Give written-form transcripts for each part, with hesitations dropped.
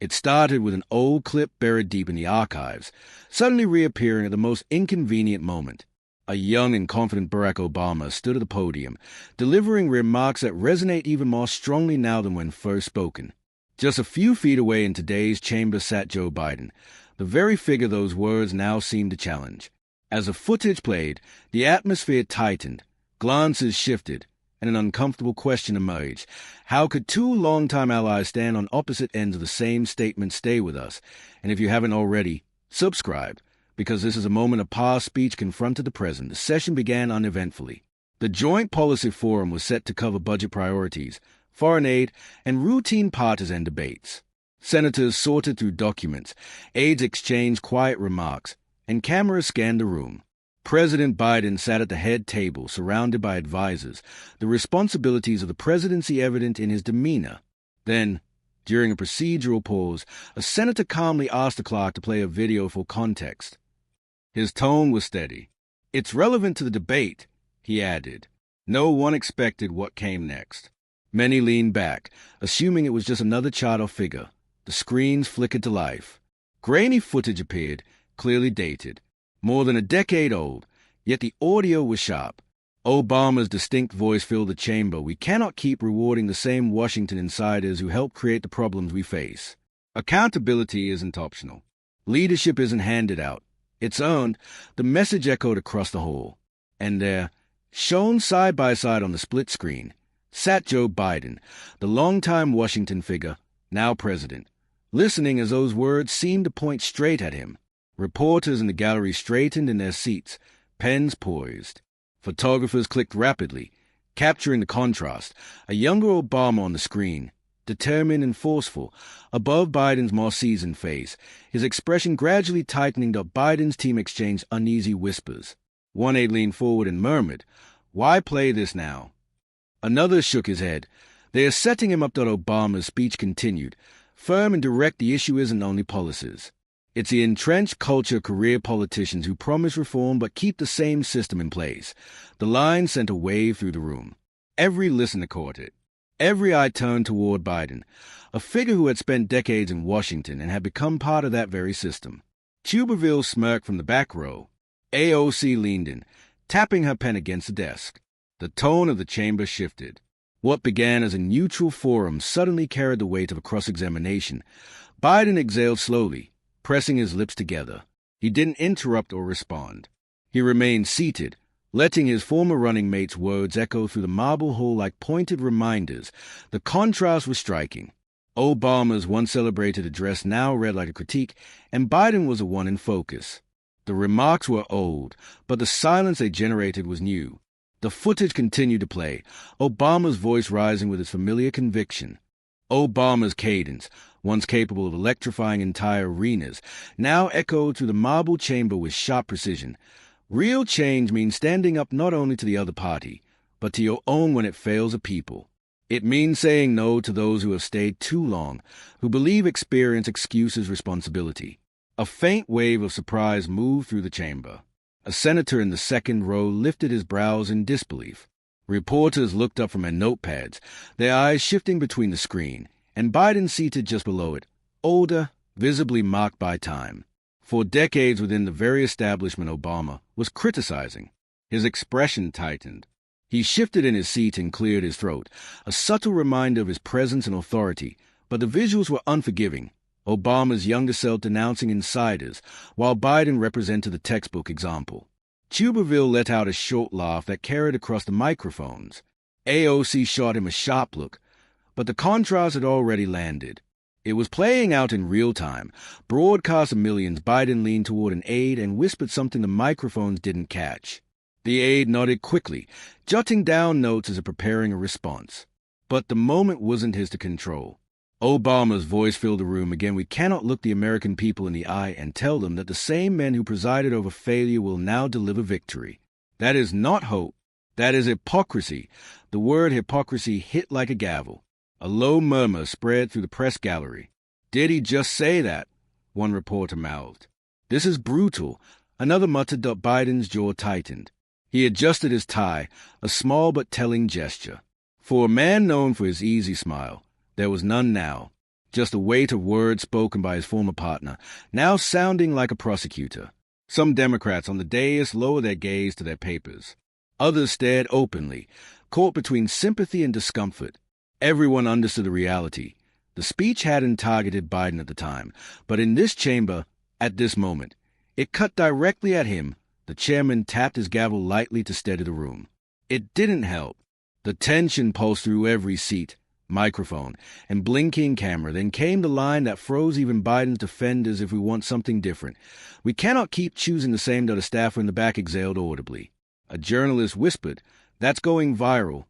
It started with an old clip buried deep in the archives, suddenly reappearing at the most inconvenient moment. A young and confident Barack Obama stood at the podium, delivering remarks that resonate even more strongly now than when first spoken. Just a few feet away in today's chamber sat Joe Biden, the very figure those words now seemed to challenge. As the footage played, the atmosphere tightened, glances shifted, and an uncomfortable question emerged. How could two longtime allies stand on opposite ends of the same statement? Stay with us, and if you haven't already, subscribe, because this is a moment of past speech confronted the present. The session began uneventfully. The Joint Policy Forum was set to cover budget priorities, foreign aid, and routine partisan debates. Senators sorted through documents, aides exchanged quiet remarks, and cameras scanned the room. President Biden sat at the head table, surrounded by advisers, the responsibilities of the presidency evident in his demeanor. Then, during a procedural pause, a senator calmly asked the clerk to play a video for context. His tone was steady. "It's relevant to the debate," he added. No one expected what came next. Many leaned back, assuming it was just another child or figure. The screens flickered to life. Grainy footage appeared, clearly dated. More than a decade old, yet the audio was sharp. Obama's distinct voice filled the chamber. "We cannot keep rewarding the same Washington insiders who helped create the problems we face. Accountability isn't optional. Leadership isn't handed out. It's earned." The message echoed across the hall. And there, shown side by side on the split screen, sat Joe Biden, the longtime Washington figure, now president, listening as those words seemed to point straight at him. Reporters in the gallery straightened in their seats, pens poised. Photographers clicked rapidly, capturing the contrast. A younger Obama on the screen, determined and forceful, above Biden's more seasoned face, his expression gradually tightening. Biden's team exchanged uneasy whispers. One aide leaned forward and murmured, "Why play this now?" Another shook his head. "They are setting him up." Obama's speech continued, firm and direct. "The issue isn't only policies. It's the entrenched culture of career politicians who promise reform but keep the same system in place." The line sent a wave through the room. Every listener caught it. Every eye turned toward Biden, a figure who had spent decades in Washington and had become part of that very system. Tuberville smirked from the back row. AOC leaned in, tapping her pen against the desk. The tone of the chamber shifted. What began as a neutral forum suddenly carried the weight of a cross-examination. Biden exhaled slowly, pressing his lips together. He didn't interrupt or respond. He remained seated, letting his former running mate's words echo through the marble hall like pointed reminders. The contrast was striking. Obama's once celebrated address now read like a critique, and Biden was the one in focus. The remarks were old, but the silence they generated was new. The footage continued to play, Obama's voice rising with its familiar conviction. Obama's cadence, once capable of electrifying entire arenas, now echoed through the marble chamber with sharp precision. Real change means standing up not only to the other party, but to your own when it fails a people. It means saying no to those who have stayed too long, who believe experience excuses responsibility. A faint wave of surprise moved through the chamber. A senator in the second row lifted his brows in disbelief. Reporters looked up from their notepads, their eyes shifting between the screen, and Biden seated just below it, older, visibly marked by time. For decades within the very establishment Obama was criticizing. His expression tightened. He shifted in his seat and cleared his throat, a subtle reminder of his presence and authority, but the visuals were unforgiving. Obama's younger self denouncing insiders, while Biden represented the textbook example. Tuberville let out a short laugh that carried across the microphones. AOC shot him a sharp look, but the contrast had already landed. It was playing out in real time. Broadcast to millions, Biden leaned toward an aide and whispered something the microphones didn't catch. The aide nodded quickly, jotting down notes as if preparing a response. But the moment wasn't his to control. Obama's voice filled the room again. "We cannot look the American people in the eye and tell them that the same men who presided over failure will now deliver victory. That is not hope. That is hypocrisy." The word hypocrisy hit like a gavel. A low murmur spread through the press gallery. "Did he just say that?" one reporter mouthed. "This is brutal," another muttered. Biden's jaw tightened. He adjusted his tie, a small but telling gesture. For a man known for his easy smile, there was none now. just the weight of words spoken by his former partner, now sounding like a prosecutor. Some Democrats on the dais lowered their gaze to their papers. Others stared openly, caught between sympathy and discomfort. Everyone understood the reality. The speech hadn't targeted Biden at the time, but in this chamber, at this moment, it cut directly at him. The chairman tapped his gavel lightly to steady the room. It didn't help. The tension pulsed through every seat, microphone, and blinking camera. Then came the line that froze even Biden's defenders. If we want something different, we cannot keep choosing the same. That a staffer in the back exhaled audibly. A journalist whispered, "That's going viral."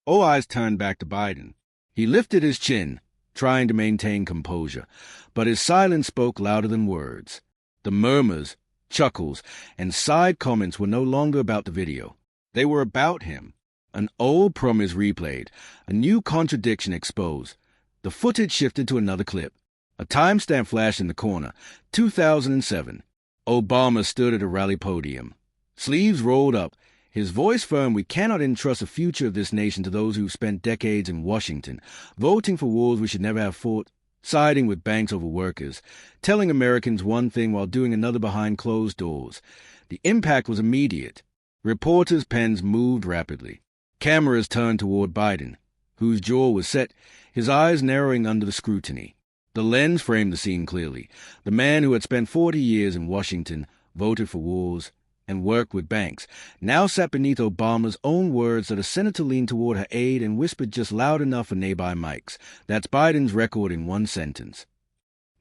All eyes turned back to Biden. He lifted his chin, trying to maintain composure, but his silence spoke louder than words. The murmurs, chuckles, and side comments were no longer about the video. They were about him. An old promise replayed, a new contradiction exposed. The footage shifted to another clip. A timestamp flashed in the corner. 2007. Obama stood at a rally podium. Sleeves rolled up, his voice firm. "We cannot entrust the future of this nation to those who've spent decades in Washington, voting for wars we should never have fought, siding with banks over workers, telling Americans one thing while doing another behind closed doors." The impact was immediate. Reporters' pens moved rapidly. Cameras turned toward Biden, whose jaw was set, his eyes narrowing under the scrutiny. The lens framed the scene clearly. The man who had spent 40 years in Washington, voted for wars, and worked with banks, now sat beneath Obama's own words. That a senator leaned toward her aide and whispered just loud enough for nearby mics. "That's Biden's record in one sentence."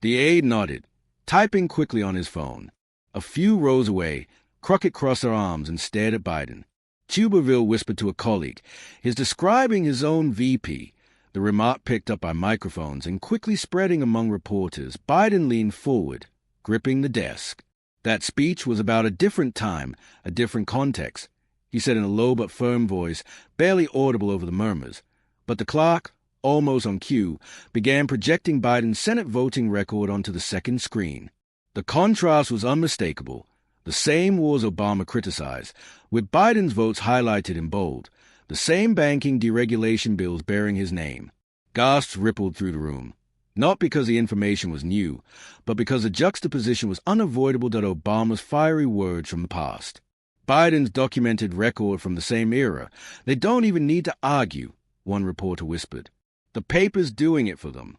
The aide nodded, typing quickly on his phone. A few rows away, Crockett crossed her arms and stared at Biden. Tuberville whispered to a colleague, his describing his own VP. The remark picked up by microphones and quickly spreading among reporters. Biden leaned forward, gripping the desk. That speech was about a different time, a different context, he said in a low but firm voice, barely audible over the murmurs. But the clock, almost on cue, began projecting Biden's Senate voting record onto the second screen. The contrast was unmistakable. The same wars Obama criticized, with Biden's votes highlighted in bold. The same banking deregulation bills bearing his name. Gasps rippled through the room. Not because the information was new, but because the juxtaposition was unavoidable to Obama's fiery words from the past. Biden's documented record from the same era. "They don't even need to argue," one reporter whispered. "The paper's doing it for them."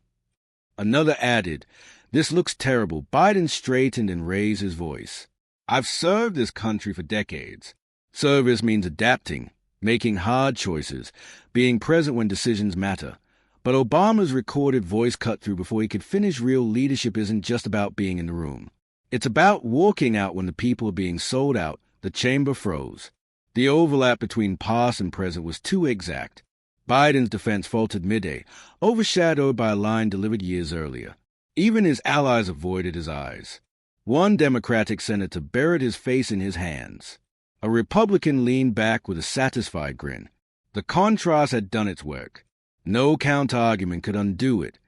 Another added, "This looks terrible." Biden straightened and raised his voice. "I've served this country for decades. Service means adapting, making hard choices, being present when decisions matter. But Obama's recorded voice cut through before he could finish. Real leadership isn't just about being in the room. It's about walking out when the people are being sold out." The chamber froze. The overlap between past and present was too exact. Biden's defense faltered midday, overshadowed by a line delivered years earlier. Even his allies avoided his eyes. One Democratic senator buried his face in his hands. A Republican leaned back with a satisfied grin. The contrast had done its work. No counter-argument could undo it.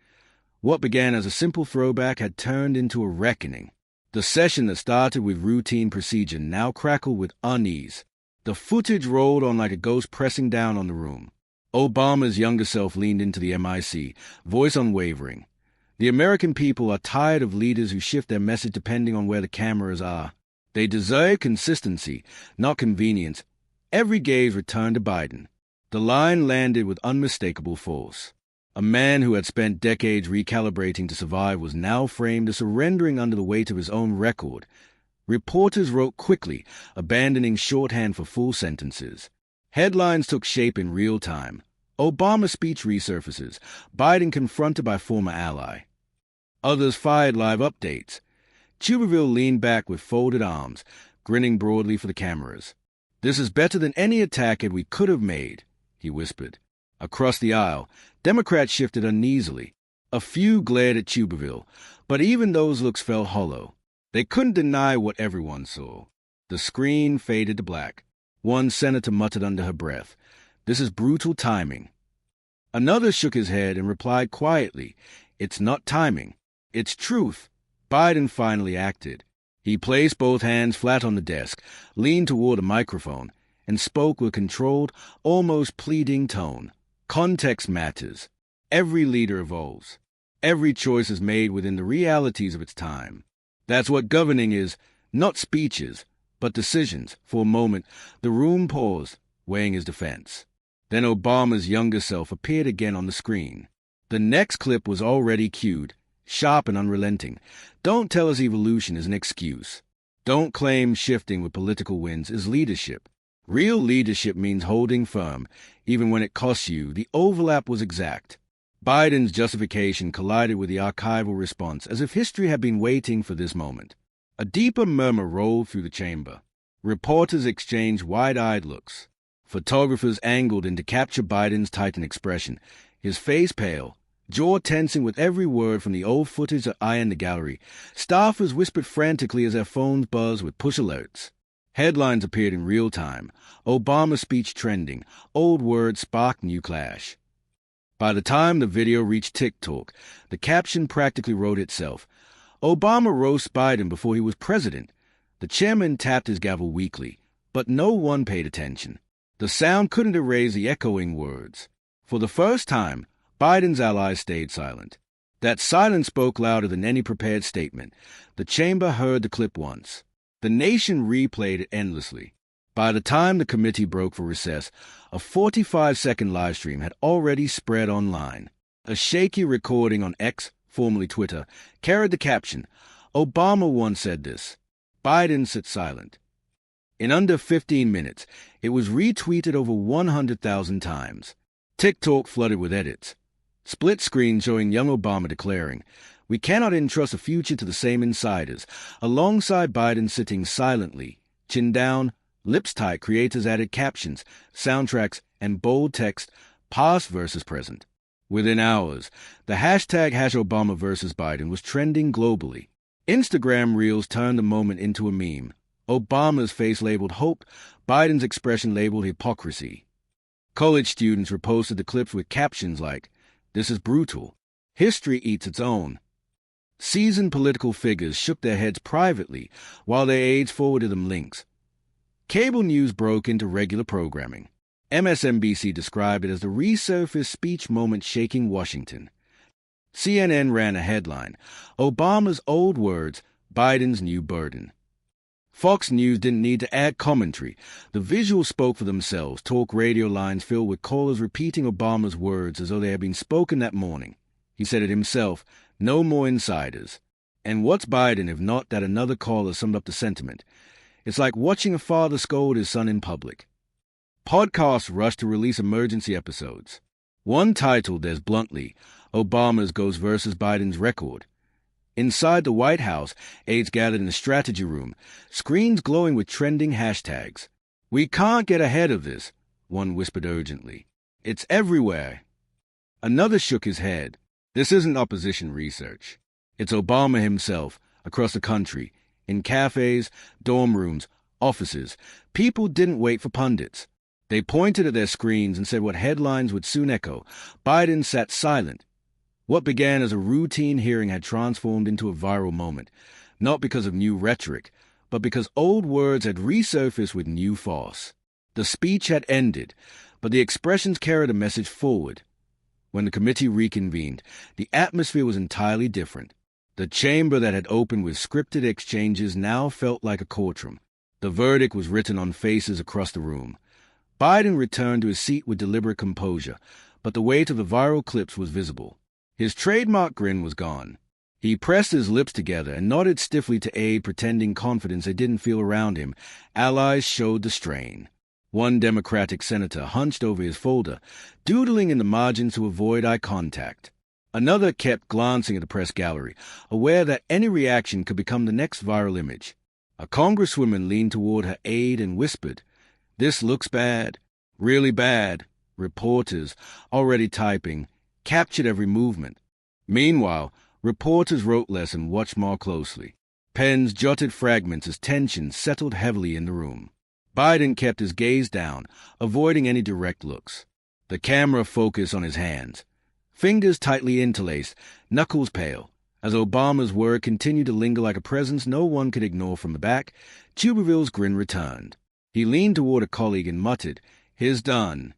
What began as a simple throwback had turned into a reckoning. The session that started with routine procedure now crackled with unease. The footage rolled on like a ghost pressing down on the room. Obama's younger self leaned into the MIC, voice unwavering. "The American people are tired of leaders who shift their message depending on where the cameras are. They deserve consistency, not convenience." Every gaze returned to Biden. The line landed with unmistakable force. A man who had spent decades recalibrating to survive was now framed as surrendering under the weight of his own record. Reporters wrote quickly, abandoning shorthand for full sentences. Headlines took shape in real time. Obama speech resurfaces, Biden confronted by former ally. Others fired live updates. Tuberville leaned back with folded arms, grinning broadly for the cameras. "This is better than any attack we could have made," he whispered. Across the aisle, Democrats shifted uneasily. A few glared at Tuberville, but even those looks fell hollow. They couldn't deny what everyone saw. The screen faded to black. One senator muttered under her breath, "This is brutal timing." Another shook his head and replied quietly, "It's not timing. It's truth." Biden finally acted. He placed both hands flat on the desk, leaned toward a microphone, and spoke with a controlled, almost pleading tone. "Context matters. Every leader evolves. Every choice is made within the realities of its time. That's what governing is, not speeches, but decisions. For a moment, the room paused, weighing his defense. Then Obama's younger self appeared again on the screen. The next clip was already cued, sharp and unrelenting. Don't tell us evolution is an excuse. Don't claim shifting with political winds is leadership. Real leadership means holding firm, even when it costs you. The overlap was exact. Biden's justification collided with the archival response, as if history had been waiting for this moment. A deeper murmur rolled through the chamber. Reporters exchanged wide-eyed looks. Photographers angled in to capture Biden's tightened expression, his face pale, jaw tensing with every word from the old footage of eye in the gallery. Staffers whispered frantically as their phones buzzed with push alerts. Headlines appeared in real time. Obama speech trending. Old words sparked new clash. By the time the video reached TikTok, the caption practically wrote itself. Obama roasts Biden before he was president. The chairman tapped his gavel weakly, but no one paid attention. The sound couldn't erase the echoing words. For the first time, Biden's allies stayed silent. That silence spoke louder than any prepared statement. The chamber heard the clip once. The nation replayed it endlessly. By the time the committee broke for recess, a 45-second live stream had already spread online. A shaky recording on X, formerly Twitter, carried the caption, Obama once said this. Biden sat silent. In under 15 minutes, it was retweeted over 100,000 times. TikTok flooded with edits. Split screen showing young Obama declaring, "We cannot entrust a future to the same insiders," alongside Biden sitting silently, chin down, lips tight. Creators added captions, soundtracks, and bold text, past versus present. Within hours, the hashtag #Obama versus Biden was trending globally. Instagram Reels turned the moment into a meme. Obama's face labeled hope, Biden's expression labeled hypocrisy. College students reposted the clips with captions like, "This is brutal. History eats its own." Seasoned political figures shook their heads privately while their aides forwarded them links. Cable news broke into regular programming. MSNBC described it as the Resurfaces speech moment shaking Washington. CNN ran a headline, Obama's old words, Biden's new burden. Fox News didn't need to add commentary. The visuals spoke for themselves, talk radio lines filled with callers repeating Obama's words as though they had been spoken that morning. He said it himself, no more insiders. And what's Biden if not that another caller summed up the sentiment? It's like watching a father scold his son in public. Podcasts rushed to release emergency episodes. One titled as bluntly, Obama's goes versus Biden's record. Inside the White House, aides gathered in the strategy room, screens glowing with trending hashtags. "We can't get ahead of this," one whispered urgently. "It's everywhere." Another shook his head. "This isn't opposition research. It's Obama himself, across the country, in cafes, dorm rooms, offices. People didn't wait for pundits. They pointed at their screens and said what headlines would soon echo. Biden sat silent. What began as a routine hearing had transformed into a viral moment, not because of new rhetoric, but because old words had resurfaced with new force. The speech had ended, but the expressions carried a message forward. When the committee reconvened, the atmosphere was entirely different. The chamber that had opened with scripted exchanges now felt like a courtroom. The verdict was written on faces across the room. Biden returned to his seat with deliberate composure, but the weight of the viral clips was visible. His trademark grin was gone. He pressed his lips together and nodded stiffly to aide, pretending confidence they didn't feel around him. Allies showed the strain. One Democratic senator hunched over his folder, doodling in the margins to avoid eye contact. Another kept glancing at the press gallery, aware that any reaction could become the next viral image. A congresswoman leaned toward her aide and whispered, "This looks bad, really bad." Reporters, already typing, captured every movement. Meanwhile, reporters wrote less and watched more closely. Pens jotted fragments as tension settled heavily in the room. Biden kept his gaze down, avoiding any direct looks. The camera focused on his hands. Fingers tightly interlaced, knuckles pale. As Obama's word continued to linger like a presence no one could ignore from the back, Tuberville's grin returned. He leaned toward a colleague and muttered, "He's done."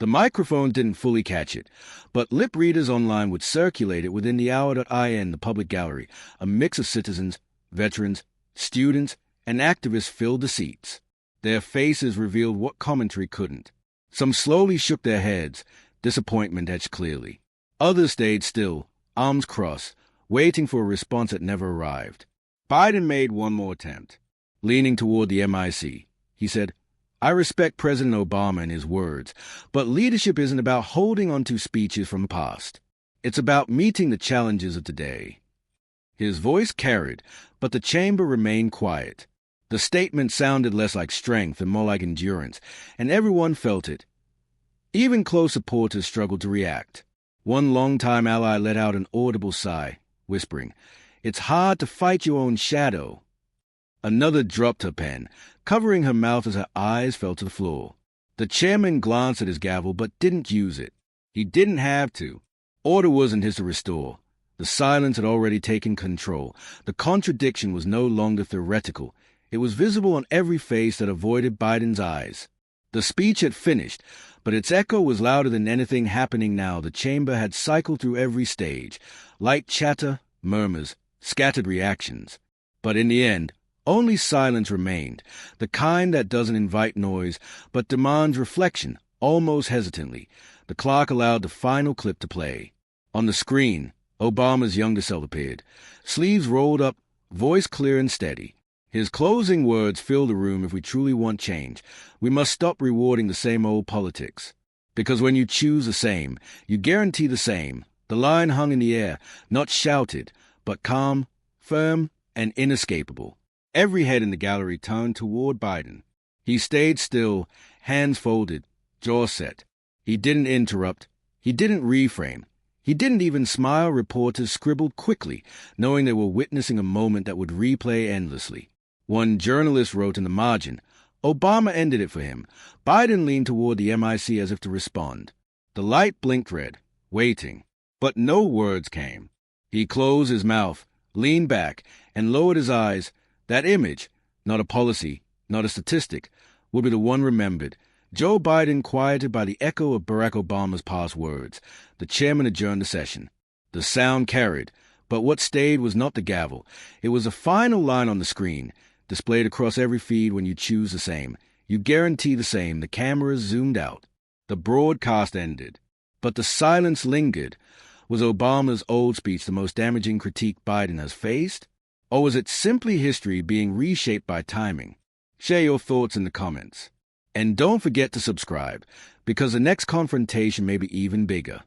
The microphone didn't fully catch it, but lip readers online would circulate it within the hour.in, the public gallery. A mix of citizens, veterans, students, and activists filled the seats. Their faces revealed what commentary couldn't. Some slowly shook their heads, disappointment etched clearly. Others stayed still, arms crossed, waiting for a response that never arrived. Biden made one more attempt. Leaning toward the MIC, he said, "I respect President Obama and his words, but leadership isn't about holding on to speeches from the past. It's about meeting the challenges of today." His voice carried, but the chamber remained quiet. The statement sounded less like strength and more like endurance, and everyone felt it. Even close supporters struggled to react. One longtime ally let out an audible sigh, whispering, "It's hard to fight your own shadow." Another dropped her pen, covering her mouth as her eyes fell to the floor. The chairman glanced at his gavel but didn't use it. He didn't have to. Order wasn't his to restore. The silence had already taken control. The contradiction was no longer theoretical. It was visible on every face that avoided Biden's eyes. The speech had finished, but its echo was louder than anything happening now. The chamber had cycled through every stage. Light chatter, murmurs, scattered reactions. But in the end, only silence remained, the kind that doesn't invite noise, but demands reflection, almost hesitantly. The clock allowed the final clip to play. On the screen, Obama's younger self appeared, sleeves rolled up, voice clear and steady. His closing words fill the room. "If we truly want change, we must stop rewarding the same old politics. Because when you choose the same, you guarantee the same." The line hung in the air, not shouted, but calm, firm, and inescapable. Every head in the gallery turned toward Biden. He stayed still, hands folded, jaw set. He didn't interrupt. He didn't reframe. He didn't even smile. Reporters scribbled quickly, knowing they were witnessing a moment that would replay endlessly. One journalist wrote in the margin, "Obama ended it for him." Biden leaned toward the MIC as if to respond. The light blinked red, waiting, but no words came. He closed his mouth, leaned back, and lowered his eyes. That image, not a policy, not a statistic, would be the one remembered. Joe Biden quieted by the echo of Barack Obama's past words. The chairman adjourned the session. The sound carried, but what stayed was not the gavel. It was a final line on the screen, displayed across every feed. "When you choose the same, you guarantee the same." The cameras zoomed out. The broadcast ended. But the silence lingered. Was Obama's old speech the most damaging critique Biden has faced? Or was it simply history being reshaped by timing? Share your thoughts in the comments. And don't forget to subscribe, because the next confrontation may be even bigger.